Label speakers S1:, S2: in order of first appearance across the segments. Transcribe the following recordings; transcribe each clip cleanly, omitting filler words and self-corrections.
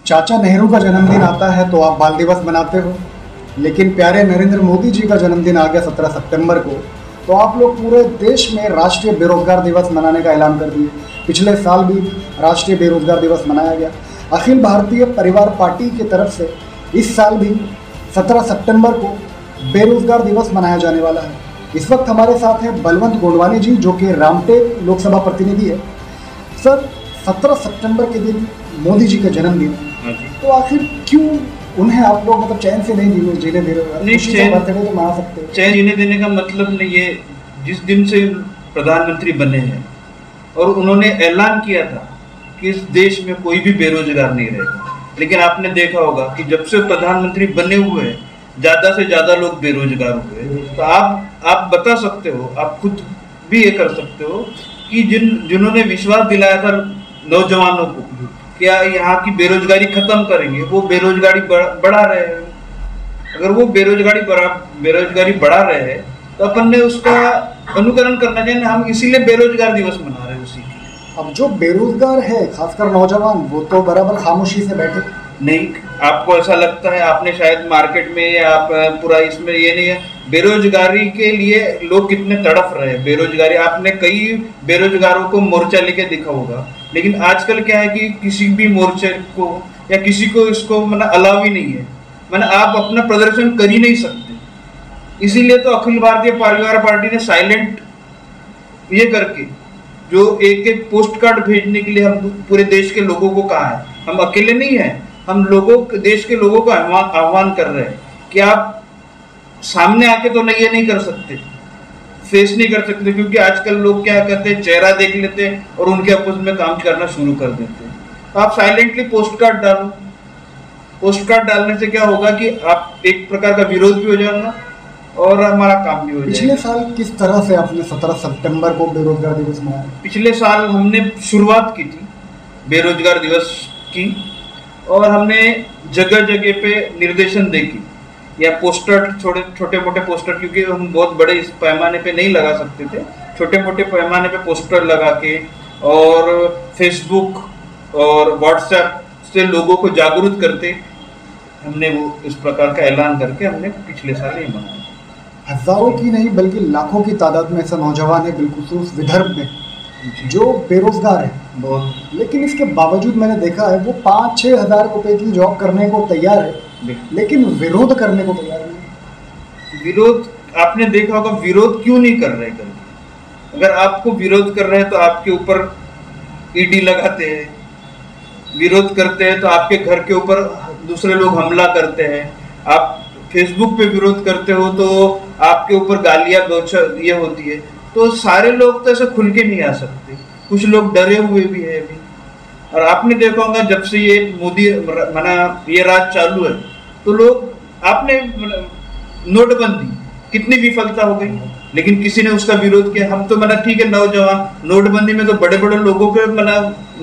S1: चाचा नेहरू का जन्मदिन आता है तो आप बाल दिवस मनाते हो, लेकिन प्यारे नरेंद्र मोदी जी का जन्मदिन आ गया 17 सितंबर को, तो आप लोग पूरे देश में राष्ट्रीय बेरोजगार दिवस मनाने का ऐलान कर दिए। पिछले साल भी राष्ट्रीय बेरोजगार दिवस मनाया गया। अखिल भारतीय परिवार पार्टी की तरफ से इस साल भी 17 सितंबर को बेरोजगार दिवस मनाया जाने वाला है। इस वक्त हमारे साथ हैं बलवंत गोंडवानी जी, जो कि रामटेक लोकसभा प्रतिनिधि है। सर, 17 सितंबर के दिन मोदी जी का जन्मदिन है, तो आखिर क्यों उन्हें आप लोग मतलब चैन से नहीं जीने दे रहे?
S2: नहीं,
S1: बर्थडे तो मना सकते हैं।
S2: चैन जीने देने का मतलब नहीं है। जिस दिन से प्रधानमंत्री बने हैं और उन्होंने ऐलान किया था कि इस देश में कोई भी बेरोजगार नहीं रहेगा, लेकिन आपने देखा होगा कि जब से प्रधानमंत्री बने हुए हैं ज़्यादा से ज़्यादा लोग बेरोजगार हुए। तो आप बता सकते हो, आप खुद भी ये कर सकते हो कि जिन्होंने विश्वास दिलाया था नौजवानों को क्या यहाँ की बेरोजगारी खत्म करेंगे, वो बेरोजगारी बढ़ा रहे हैं। अगर वो बेरोजगारी बढ़ा रहे हैं तो अपन ने उसका अनुकरण करना चाहिए। हम इसीलिए बेरोजगार दिवस मना रहे हैं उसी के।
S1: अब जो बेरोजगार है, खासकर नौजवान, वो तो बराबर खामोशी से बैठे।
S2: नहीं, आपको ऐसा लगता है, आपने शायद मार्केट में या आप पूरा इसमें ये नहीं है। बेरोजगारी के लिए लोग कितने तड़प रहे हैं। बेरोजगारी, आपने कई बेरोजगारों को मोर्चा लेके दिखा होगा, लेकिन आजकल क्या है कि किसी भी मोर्चे को या किसी को इसको अलाउ ही नहीं है। आप अपना प्रदर्शन कर ही नहीं सकते। इसीलिए तो अखिल भारतीय परिवार पार्टी ने साइलेंट ये करके जो एक पोस्ट कार्ड भेजने के लिए हम पूरे देश के लोगों को कहा है। हम अकेले नहीं हैं, हम देश के लोगों को आह्वान कर रहे हैं कि आप सामने आके तो ये नहीं कर सकते, फेस नहीं कर सकते, क्योंकि आजकल लोग क्या कहते हैं, चेहरा देख लेते हैं और उनके अपोज में काम करना शुरू कर देते हैं। तो आप साइलेंटली पोस्ट कार्ड डालो। पोस्ट कार्ड डालने से क्या होगा कि आप एक प्रकार का विरोध भी हो जाएगा और हमारा काम भी हो जाएगा।
S1: पिछले साल किस तरह से आपने 17 सितंबर को बेरोजगार दिवस मनाया?
S2: पिछले साल हमने शुरुआत की थी बेरोजगार दिवस की, और हमने जगह जगह पे निर्देशन दे की या पोस्टर, छोटे मोटे पोस्टर, क्योंकि हम बहुत बड़े इस पैमाने पे नहीं लगा सकते थे, छोटे मोटे पैमाने पे पोस्टर लगा के और फेसबुक और व्हाट्सएप से लोगों को जागरूक करते हमने वो इस प्रकार का ऐलान करके हमने पिछले साल ही मनाया।
S1: हजारों की नहीं बल्कि लाखों की तादाद में ऐसा नौजवान है, बिलखुसूस विदर्भ में, जो बेरोजगार है बहुत, लेकिन इसके बावजूद मैंने देखा है वो 5-6 हज़ार रुपए की जॉब करने को तैयार है, लेकिन विरोध करने को तैयार नहीं।
S2: विरोध, आपने देखा होगा विरोध क्यों नहीं कर रहे करके। अगर आपको विरोध कर रहे हैं तो आपके ऊपर ईडी लगाते हैं, विरोध करते हैं तो आपके घर के ऊपर दूसरे लोग हमला करते हैं। आप फेसबुक पे विरोध करते हो तो आपके ऊपर गालियां ये होती है। तो सारे लोग तो ऐसे खुल के नहीं आ सकते, कुछ लोग डरे हुए भी है अभी। और आपने देखा होगा जब से ये मोदी ये राज चालू है तो लोग, आपने नोटबंदी कितनी विफलता हो गई, लेकिन किसी ने उसका विरोध किया। हम तो ठीक है, नौजवान, नोटबंदी में तो बड़े बड़े लोगों के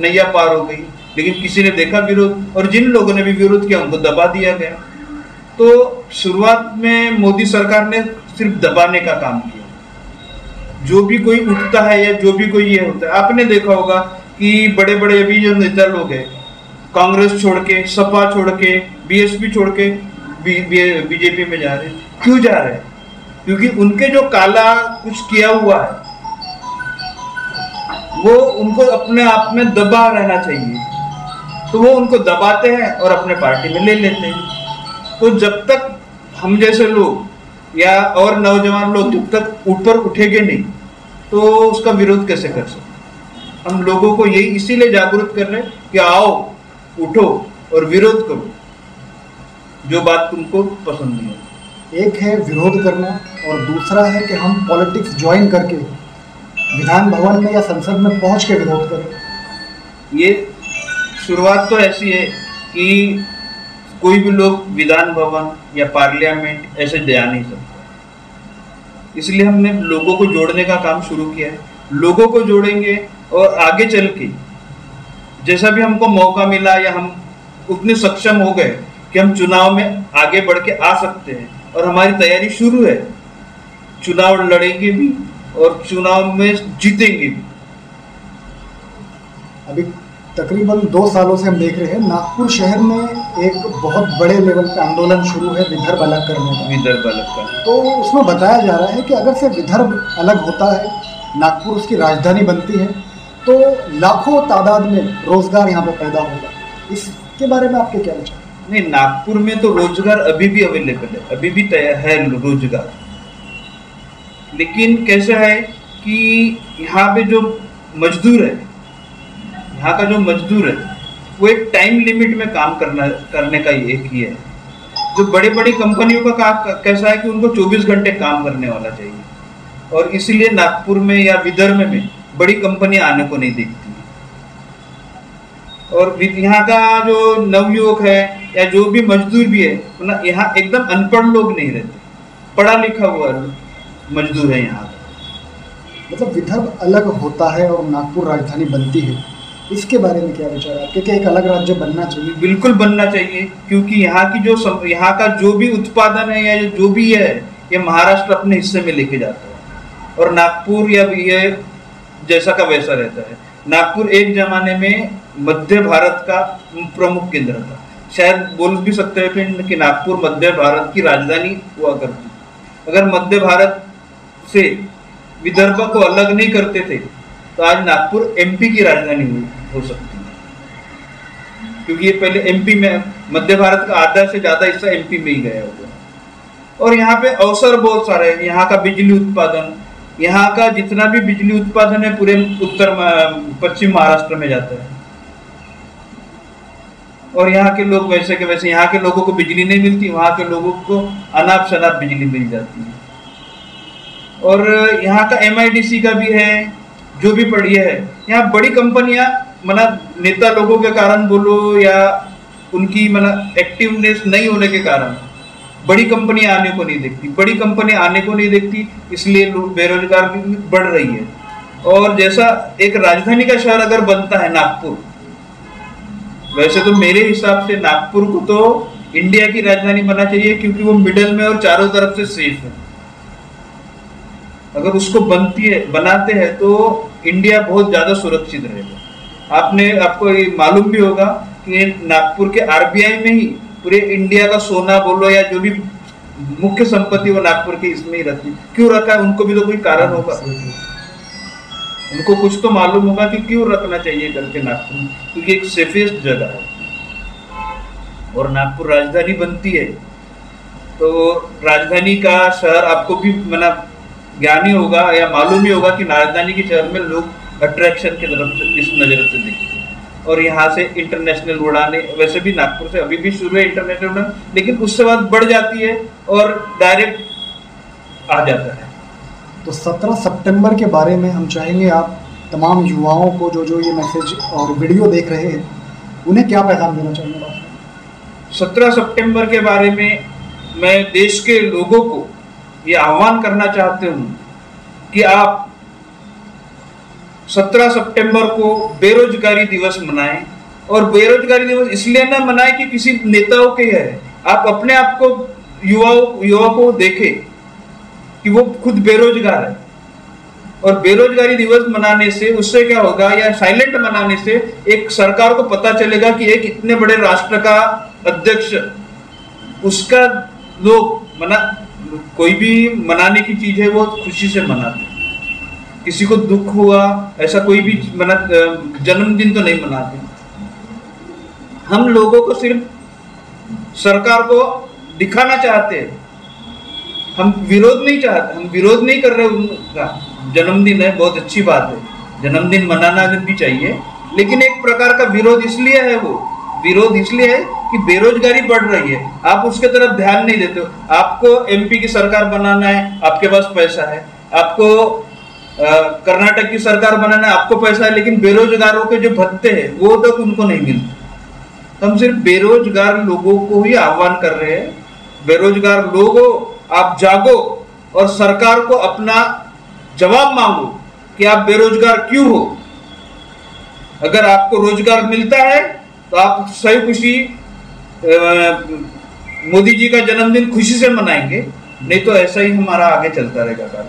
S2: नैया पार हो गई, लेकिन किसी ने देखा विरोध, और जिन लोगों ने भी विरोध किया उनको दबा दिया गया। तो शुरुआत में मोदी सरकार ने सिर्फ दबाने का काम किया। जो भी कोई उठता है या जो भी कोई ये होता है, आपने देखा होगा कि बड़े बड़े अभी जो नेता लोग हैं, कांग्रेस छोड़ के, सपा छोड़ के, बीएसपी छोड़ के बीजेपी में जा रहे हैं। क्यों जा रहे हैं? क्योंकि उनके जो काला कुछ किया हुआ है वो उनको अपने आप में दबा रहना चाहिए, तो वो उनको दबाते हैं और अपने पार्टी में ले लेते हैं। तो जब तक हम जैसे लोग या और नौजवान लोग जब तक ऊपर उठेंगे नहीं तो उसका विरोध कैसे कर सकते। हम लोगों को यही इसीलिए जागरूक कर रहे हैं कि आओ, उठो और विरोध करो जो बात तुमको पसंद नहीं है।
S1: एक है विरोध करना और दूसरा है कि हम पॉलिटिक्स ज्वाइन करके विधान भवन में या संसद में पहुंच के विरोध करें।
S2: ये शुरुआत तो ऐसी है कि कोई भी लोग विधान भवन या पार्लियामेंट ऐसे जा नहीं सकता, इसलिए हमने लोगों को जोड़ने का काम शुरू किया है। लोगों को जोड़ेंगे और आगे चल के जैसा भी हमको मौका मिला या हम उतने सक्षम हो गए कि हम चुनाव में आगे बढ़ के आ सकते हैं, और हमारी तैयारी शुरू है। चुनाव लड़ेंगे भी और चुनाव में जीतेंगे भी।
S1: अभी तकरीबन 2 सालों से हम देख रहे हैं नागपुर शहर में एक बहुत बड़े लेवल पे आंदोलन शुरू है विदर्भ अलग करने का।
S2: विदर्भ अलग का
S1: तो उसमें बताया जा रहा है कि अगर से विदर्भ अलग होता है, नागपुर उसकी राजधानी बनती है, तो लाखों तादाद में रोजगार यहाँ पे पैदा होगा। इसके बारे में आपके क्या विचार?
S2: नहीं, नागपुर में तो रोजगार अभी भी अवेलेबल है, अभी भी तैयार है रोजगार। लेकिन कैसा है कि यहाँ पे जो मजदूर है, यहाँ का जो मजदूर है वो एक टाइम लिमिट में काम करने का एक ही है। जो बड़ी बड़ी कंपनियों का कैसा है कि उनको 24 घंटे काम करने वाला चाहिए, और इसीलिए नागपुर में या विदर्भ में बड़ी कंपनियां आने को नहीं देखती। और यहाँ का जो नवयुवक है या जो भी मजदूर भी है ना, यहाँ एकदम अनपढ़ लोग नहीं रहते, पढ़ा लिखा हुआ मजदूर है यहाँ का।
S1: मतलब विदर्भ अलग होता है और नागपुर राजधानी बनती है, इसके बारे में क्या विचार है? क्योंकि एक अलग राज्य बनना चाहिए।
S2: बिल्कुल बनना चाहिए, क्योंकि यहाँ की जो यहाँ का जो भी उत्पादन है या जो भी है, ये महाराष्ट्र अपने हिस्से में लेके जाता है, और नागपुर या ये जैसा का वैसा रहता है। नागपुर एक जमाने में मध्य भारत का प्रमुख केंद्र था, शायद बोल भी सकते हैं कि नागपुर मध्य भारत की राजधानी हुआ करती। अगर मध्य भारत से विदर्भ को अलग नहीं करते थे तो आज नागपुर एमपी की राजधानी हो सकती है, क्योंकि ये पहले एमपी में, मध्य भारत का आधा से ज्यादा हिस्सा एमपी में ही गया हुआ। और यहाँ पे अवसर बहुत सारे हैं। यहाँ का बिजली उत्पादन, यहाँ का जितना भी बिजली उत्पादन है पूरे पश्चिम महाराष्ट्र में जाता है, और यहाँ के लोग वैसे के वैसे, यहाँ के लोगों को बिजली नहीं मिलती, वहाँ के लोगों को अनाप शनाप बिजली मिल जाती है। और यहाँ का MIDC का भी है, जो भी बढ़िया है। यहाँ बड़ी कंपनियां नेता लोगों के कारण बोलो या उनकी एक्टिवनेस नहीं होने के कारण बड़ी कंपनियां आने को नहीं देखती। बड़ी कंपनियां आने को नहीं देखती, इसलिए बेरोजगार भी बढ़ रही है। और जैसा एक राजधानी का शहर अगर बनता है नागपुर, वैसे तो मेरे हिसाब से नागपुर को तो इंडिया की राजधानी बनना चाहिए, क्योंकि वो मिडल में और चारों तरफ से सेफ है। अगर उसको बनाते हैं तो इंडिया बहुत ज्यादा सुरक्षित रहेगा। आपको ये मालूम भी होगा कि नागपुर के RBI में ही पूरे इंडिया का सोना बोलो या जो भी मुख्य संपत्ति वो नागपुर के इसमें ही रखी। क्यों रखा है? उनको भी तो कोई कारण होगा, उनको कुछ तो मालूम होगा कि क्यों रखना चाहिए करके नागपुर में, क्योंकि एक सेफेस्ट जगह है। और नागपुर राजधानी बनती है तो राजधानी का शहर आपको भी ज्ञानी होगा या मालूम ही होगा कि राजधानी के शहर में लोग अट्रैक्शन की तरफ से इस नजर से देखते हैं। और यहाँ से इंटरनेशनल उड़ाने, वैसे भी नागपुर से अभी भी शुरू है इंटरनेशनल उड़ान, लेकिन उससे बाद बढ़ जाती है और डायरेक्ट आ जाता है।
S1: तो 17 सितंबर के बारे में हम चाहेंगे आप तमाम युवाओं को जो ये मैसेज और वीडियो देख रहे हैं, उन्हें क्या पैगाम देना चाहेंगे?
S2: 17 सितंबर के बारे में मैं देश के लोगों को ये आह्वान करना चाहते हूँ कि आप 17 सितंबर को बेरोजगारी दिवस मनाएं। और बेरोजगारी दिवस इसलिए ना मनाएं कि किसी नेताओं के है, आप अपने आप को युवा को देखें कि वो खुद बेरोजगार है। और बेरोजगारी दिवस मनाने से उससे क्या होगा, या साइलेंट मनाने से एक सरकार को पता चलेगा कि एक इतने बड़े राष्ट्र का अध्यक्ष, उसका लोग कोई भी मनाने की चीज है वो खुशी से मनाते। किसी को दुख हुआ ऐसा कोई भी जन्मदिन तो नहीं मनाते। हम लोगों को सिर्फ सरकार को दिखाना चाहते हैं, हम विरोध नहीं चाहते, हम विरोध नहीं कर रहे उनका। जन्मदिन है, बहुत अच्छी बात है, जन्मदिन मनाना भी चाहिए, लेकिन एक प्रकार का विरोध इसलिए है, वो विरोध इसलिए है कि बेरोजगारी बढ़ रही है, आप उसके तरफ ध्यान नहीं देते हो। आपको MP की सरकार बनाना है, आपके पास पैसा है, आपको कर्नाटक की सरकार बनाना है, आपको पैसा है, लेकिन बेरोजगारों के जो भत्ते हैं वो तक उनको नहीं मिलते। हम सिर्फ बेरोजगार लोगों को ही आह्वान कर रहे हैं, बेरोजगार लोगों आप जागो और सरकार को अपना जवाब मांगो कि आप बेरोजगार क्यों हो। अगर आपको रोजगार मिलता है तो आप सही खुशी मोदी जी का जन्मदिन खुशी से मनाएंगे, नहीं तो ऐसा ही हमारा आगे चलता रहेगा।